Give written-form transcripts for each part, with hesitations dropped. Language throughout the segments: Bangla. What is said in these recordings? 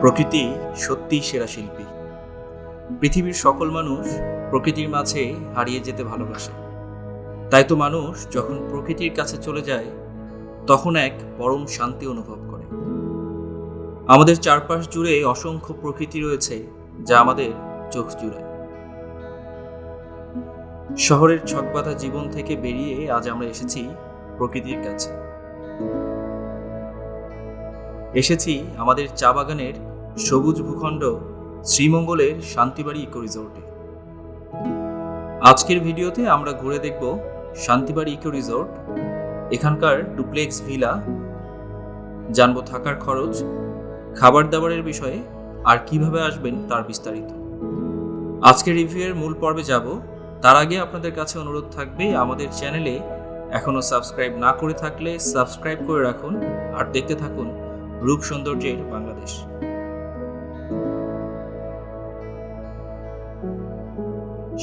প্রকৃতি সত্যিই সেরা শিল্পী। পৃথিবীর সকল মানুষ প্রকৃতির মাঝে হারিয়ে যেতে ভালোবাসে। তাই তো মানুষ যখন প্রকৃতির কাছে চলে যায় তখন এক পরম শান্তি অনুভব করে। আমাদের চারপাশ জুড়ে অসংখ্য প্রকৃতি রয়েছে যা আমাদের চোখ জুড়ায়। শহরের ছকবাঁধা জীবন থেকে বেরিয়ে আজ আমরা এসেছি প্রকৃতির কাছে। এসেছি আমাদের চা বাগানের সবুজ ভূখণ্ড শ্রীমঙ্গলের শান্তিবাড়ি ইকো রিসোর্টে। আজকের ভিডিওতে আমরা ঘুরে দেখব শান্তিবাড়ি ইকো রিসোর্ট, এখানকার ডুপ্লেক্স ভিলা, জানবো থাকার খরচ, খাবার দাবারের বিষয়ে আর কিভাবে আসবেন তার বিস্তারিত। আজকের রিভিউয়ের মূল পর্বে যাব তার আগে আপনাদের কাছে অনুরোধ থাকবে, আমাদের চ্যানেলে এখনও সাবস্ক্রাইব না করে থাকলে সাবস্ক্রাইব করে রাখুন আর দেখতে থাকুন রূপ সৌন্দর্যের বাংলাদেশ।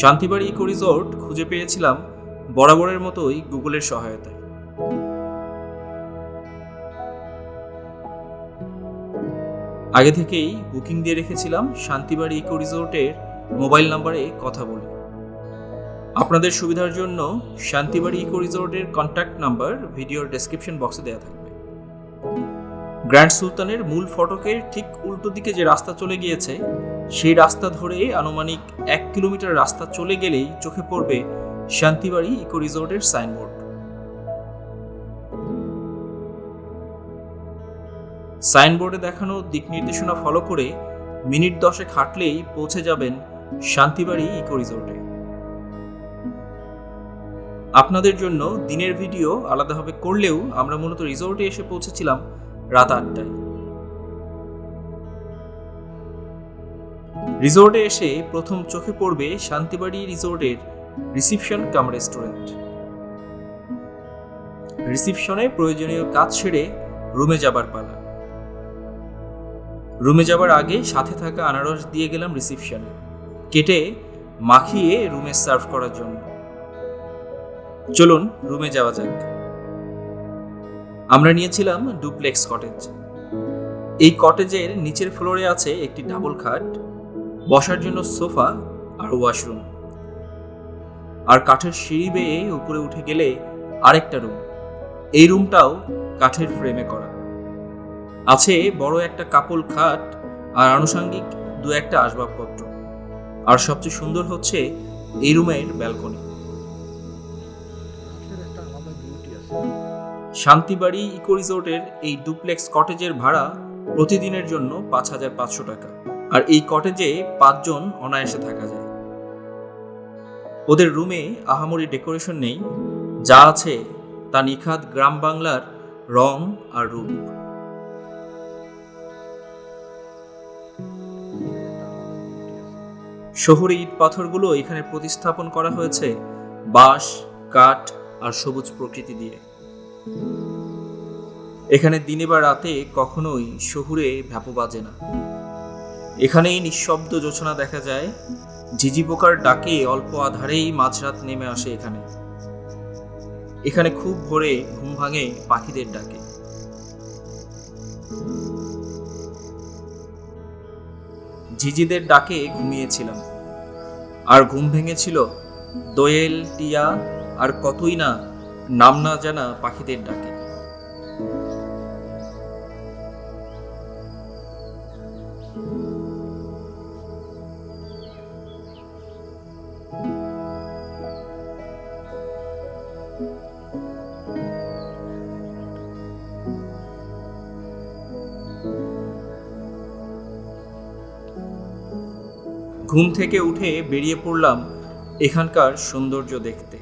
শান্তিবাড়ি ইকো রিসোর্ট খুঁজে পেয়েছিলাম বরাবরের মতোই গুগলের সহায়তায়। আগে থেকেই বুকিং দিয়ে রেখেছিলাম শান্তিবাড়ি ইকো রিসোর্টের মোবাইল নাম্বারে কথা বলে। আপনাদের সুবিধার জন্য শান্তিবাড়ি ইকো রিসোর্টের কন্ট্যাক্ট নাম্বার ভিডিওর ডেসক্রিপশন বক্সে দেওয়া থাকবে। গ্র্যান্ড সুলতানের মূল ফটকের ঠিক উল্টো দিকে যে রাস্তা চলে গিয়েছে সেই রাস্তা ধরে আনুমানিক 1 কিলোমিটার রাস্তা চলে গেলেই চোখে পড়বে শান্তিবাড়ি ইকো রিসোর্টের সাইনবোর্ড। সাইনবোর্ডে দেখানো দিক নির্দেশনা ফলো করে মিনিট 10 হাঁটলেই পৌঁছে যাবেন শান্তিবাড়ি ইকো রিসোর্টে। আপনাদের জন্য দিনের ভিডিও আলাদাভাবে করলেও আমরা মূলত রিসোর্টে এসে পৌঁছেছিলাম রাত 8টায়। রিসোর্টে এসে প্রথম চোখে পড়বে শান্তিবাড়ি রিসোর্টের রিসিপশন কাম রেস্টুরেন্ট। রিসিপশনে প্রয়োজনীয় কাজ সেরে রুমে যাবার পালা। রুমে যাবার আগে সাথে থাকা আনারস দিয়ে গেলাম রিসিপশনে, কেটে মাখিয়ে রুমে সার্ভ করার জন্য। চলুন রুমে যাওয়া যাক। আমরা নিয়েছিলাম ডুপ্লেক্স কটেজ। এই কটেজের নিচের ফ্লোরে আছে একটি ডাবল খাট, বসার জন্য সোফা আর ওয়াশরুম। আর কাঠের সিঁড়ি বেয়ে উপরে উঠে গেলে আরেকটা রুম। এই রুমটাও কাঠের ফ্রেমে করা। আছে বড় একটা কাপল খাট আর আনুষঙ্গিক 2-1টা আসবাবপত্র। আর সবচেয়ে সুন্দর হচ্ছে এই রুমের ব্যালকনি। শান্তিবাড়ি ইকো রিসোর্টের এই ডুপ্লেক্স কটেজের ভাড়া প্রতিদিনের জন্য 5,500 টাকা। আর এই কটেজে 5 জন অনায়াসে থাকা যায়। ওদের রুমে আহামরি ডেকোরেশন নেই, যা আছে তা নিখাদ গ্রাম বাংলার রং আর রূপ। শহুরে ইট পাথরগুলো এখানে প্রতিস্থাপন করা হয়েছে বাঁশ, কাঠ আর সবুজ প্রকৃতি দিয়ে। এখানে দিনে বা রাতে কখনোই শহুরে ভ্যাপু বাজে না। এখানেই নিঃশব্দ জোছনা দেখা যায়। ঝিঝি পোকার ডাকে অল্প আধারেই মাঝরাত নেমে আসে এখানে। এখানে খুব ভোরে ঘুম ভাঙে পাখিদের ডাকে। ঝিঝিদের ডাকে ঘুমিয়েছিলাম, আর ঘুম ভেঙেছিল দোয়েল, টিয়া আর কতই না নাম না জানা পাখিদের ডাকে। ঘুম থেকে উঠে বেরিয়ে পড়লাম এখানকার সৌন্দর্য দেখতে।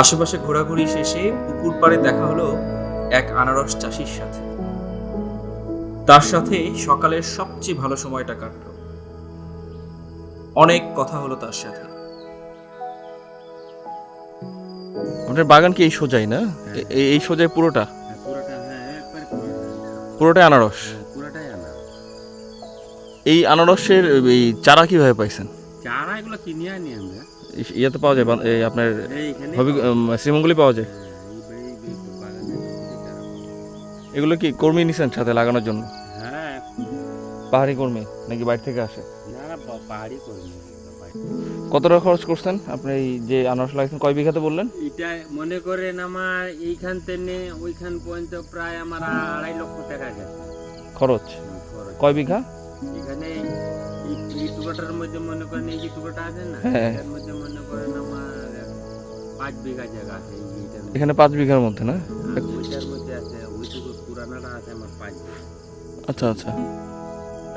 আশেপাশে ঘোরাঘুরি শেষে পুকুর পাড়ে দেখা হলো এক আনারস চাষির সাথে। তার সাথে সকালের সবচেয়ে ভালো সময়টা কাটলো। অনেক কথা হলো তার সাথে। আপনার বাগান কি এই সোজাই না? এই সোজাই পুরোটা? পুরোটাই আনারস? পুরোটাই আনারস। এই আনারসের এই চারা কিভাবে পাইছেন? চারা এগুলো কিনে আনি আমরা। ইয়াতে পাওয়া যায়, এই আপনার হবি শ্রীমঙ্গলে পাওয়া যায়? এগুলো কি কর্মী নিছেন সাথে লাগানোর জন্য? হ্যাঁ, পাহাড়ি কর্মী নাকি বাইরে থেকে আসে? না না, পাহাড়ি কর্মী। কত টাকা খরচ করছেন আপনি এই যে আনারস লাগাইছেন? কয় বিঘাতে বললেন? এটা মনে করেন আমার এইখান থেকে ওইখান পর্যন্ত প্রায় আমার 2.5 লক্ষ টাকা গেছে খরচ। কয় বিঘা? এখানে এই টুকরাটার মধ্যে মনে করেন এই যে টুকরাটা আছে না, হ্যাঁ, এর মধ্যে মনে করেন আমার 5 বিঘা জায়গা আছে। এখানে 5 বিঘার মধ্যে না? ওইটার মধ্যে আছে, ওইটুকু পুরানাটা আছে আমার 5 বিঘা। আচ্ছা আচ্ছা,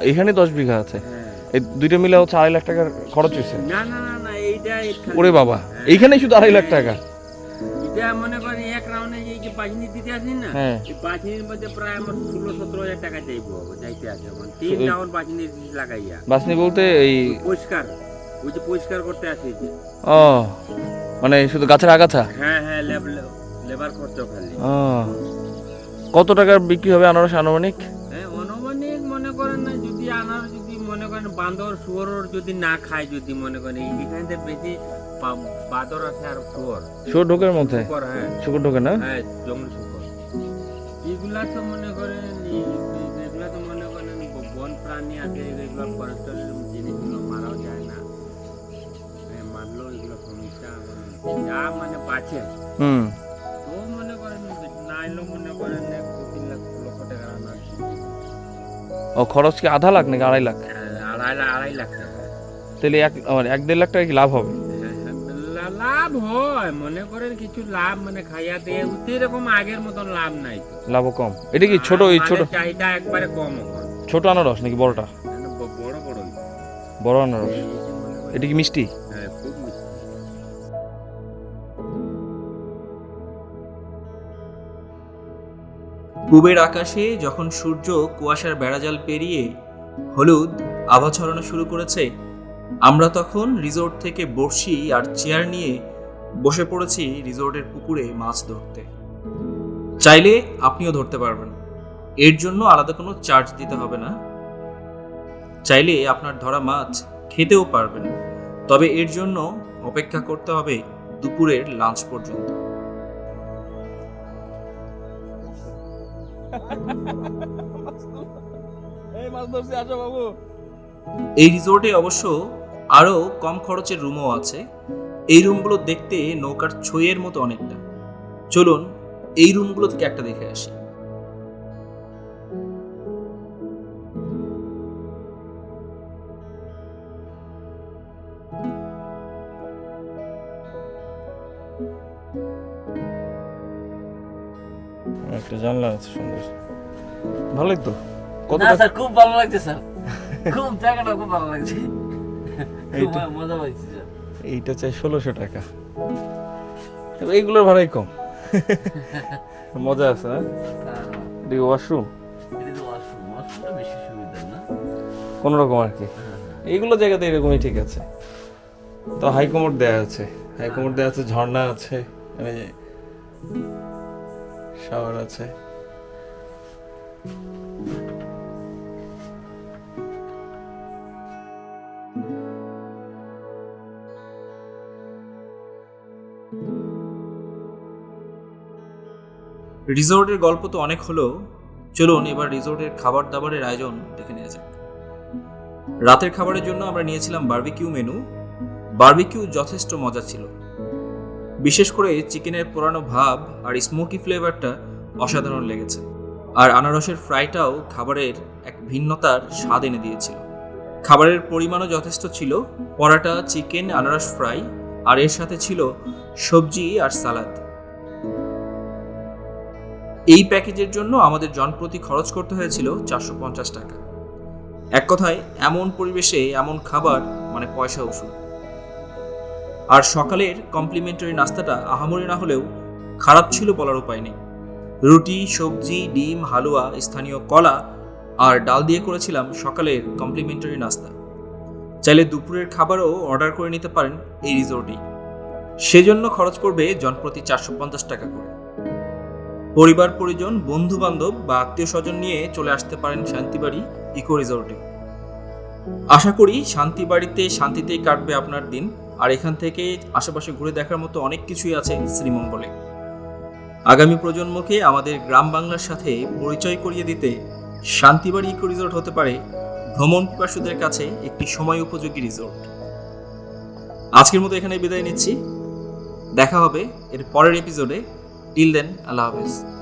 এখানে 10 বিঘা আছে। হ্যাঁ, এই দুইটা মিলে হচ্ছে 2.5 লাখ টাকার খরচ হয়েছে? না না না না, এইটা ওরে বাবা, এইখানে শুধু 2.5 লাখ টাকা? এটা মনে করেন এক রাউন্ডে এই যে বাজনি দিতে আসি না, হ্যাঁ, এই বাজনির মধ্যে প্রায় আমার 16-17 হাজার টাকা যাইতে আছে। মানে 3 রাউন্ড বাজনি লাগাইয়া। বাসনি বলতে এই পরিষ্কার, ওই যে পরিষ্কার করতে আসি যে। ও, মানে শুধু গাছের আগাছা? হ্যাঁ হ্যাঁ, লেবার খরচ খালি। ও, কত টাকার বিক্রি হবে আনারস আনুমানিক? হ্যাঁ, অনুমানিক মনে করেন না, যদি আনারস যদি মনে করেন বান্দর শুয়োর যদি না খায়, যদি মনে করেন এইখানে বেশি বাদর আছে আর শুয়োর ঢোকের মধ্যে? হ্যাঁ, শুকর ঢোকে না? হ্যাঁ, জঙ্গলি শুকর। এগুলা তো মনে করেন এগুলা তো মনে করেন বন প্রাণী আছে, এগুলো ফরেস্টের জিনিসগুলো মারাও যায় না। মারলেও এগুলো সমস্যা যা মানে বাঁচে। তো মনে করেন না এলো মনে করেন 2-3 লক্ষ টাকা আনার। ও, খরচ কি 1.5 লাখ নাকি 2.5 লাখ? 2.5 লাখ টাকা। তাহলে 1-1.5 লাখ টাকা কি লাভ হবে? লাভ হয়, মনে করেন কিছু লাভ মানে খাইয়া দিয়ে এরকম আগের মতন লাভ নাই। লাভ কম? এটা কি ছোট? এই ছোট চাহিদা একবারে কম। ছোট আনারস নাকি বড়টা? বড় বড় বড় আনারস। এটা কি মিষ্টি? হ্যাঁ, খুব মিষ্টি। পূবের আকাশে যখন সূর্য কুয়াশার বেড়াজাল পেরিয়ে হলুদ আভা ছড়ানো শুরু করেছে, আমরা তখন রিসোর্ট থেকে বড়শি আর চেয়ার নিয়ে বসে পড়েছি রিসোর্টের পুকুরে মাছ ধরতে। চাইলে আপনিও ধরতে পারবেন, এর জন্য আলাদা কোনো চার্জ দিতে হবে না। চাইলে আপনার ধরা মাছ খেতেও পারবেন, তবে এর জন্য অপেক্ষা করতে হবে দুপুরের লাঞ্চ পর্যন্ত। এই রিসোর্টে অবশ্য আরো কম খরচের রুমও আছে। এই রুমগুলো দেখতে নৌকার ছইয়ের মতো অনেকটা। চলুন এই রুমগুলো থেকে একটা দেখে আসি। একটা জানলা আছে সুন্দর, ভালো লাগতো। কত না স্যার, খুব ভালো লাগছে স্যার, খুব জায়গাটা খুব ভালো লাগছে, খুব মজা পাইছি স্যার। এইটা চাই 1600 টাকা। এইগুলোর ভাড়াই কম। মজা আছে না? দেখো ওয়াশরুম, ওয়াশরুমটা বেশি সুবিধা না, কোন রকম আর কি। এইগুলো জায়গাতে এরকমই ঠিক আছে। তো হাই কমোড দেয়া আছে, হাই কমোড দেয়া আছে, ঝর্ণা আছে, শাওয়ার আছে। রিসোর্টের গল্প তো অনেক হলো, চলুন এবার রিসোর্টের খাবার দাবারের আয়োজন দেখে নেওয়া যাক। রাতের খাবারের জন্য আমরা নিয়েছিলাম বারবিকিউ মেনু। বারবিকিউ যথেষ্ট মজা ছিল, বিশেষ করে চিকেনের পোড়ানো ভাব আর স্মোকি ফ্লেভারটা অসাধারণ লেগেছে। আর আনারসের ফ্রাইটাও খাবারের এক ভিন্নতার স্বাদ এনে দিয়েছিল। খাবারের পরিমাণও যথেষ্ট ছিল, পরাটা, চিকেন, আনারস ফ্রাই, আর এর সাথে ছিল সবজি আর সালাদ। এই প্যাকেজের জন্য আমাদের জনপ্রতি খরচ করতে হয়েছিল 450 টাকা। এক কথায় এমন পরিবেশে এমন খাবার মানে পয়সা উসুল। আর সকালের কমপ্লিমেন্টারি নাস্তাটা আহামরি না হলেও খারাপ ছিল বলার উপায় নেই। রুটি, সবজি, ডিম, হালুয়া, স্থানীয় কলা আর ডাল দিয়ে করেছিলাম সকালের কমপ্লিমেন্টারি নাস্তা। চাইলে দুপুরের খাবারও অর্ডার করে নিতে পারেন এই রিসোর্টেই। সেজন্য খরচ পড়বে জনপ্রতি 450 টাকা করে। পরিবার পরিজন, বন্ধু বান্ধব বা আত্মীয় স্বজন নিয়ে চলে আসতে পারেন শান্তিবাড়ি ইকো রিসোর্টে। আশা করি শান্তিবাড়িতে শান্তিতেই কাটবে আপনার দিন। আর এখান থেকে আশেপাশে ঘুরে দেখার মতো অনেক কিছুই আছে শ্রীমঙ্গলে। আগামী প্রজন্মকে আমাদের গ্রাম বাংলার সাথে পরিচয় করিয়ে দিতে শান্তিবাড়ি ইকো রিসোর্ট হতে পারে ভ্রমণ পিপাসুদের কাছে একটি সময় উপযোগী রিসোর্ট। আজকের মতো এখানে বিদায় নিচ্ছি, দেখা হবে এর পরের এপিসোডে। টিল দেন, আল্লাহ হাফেজ।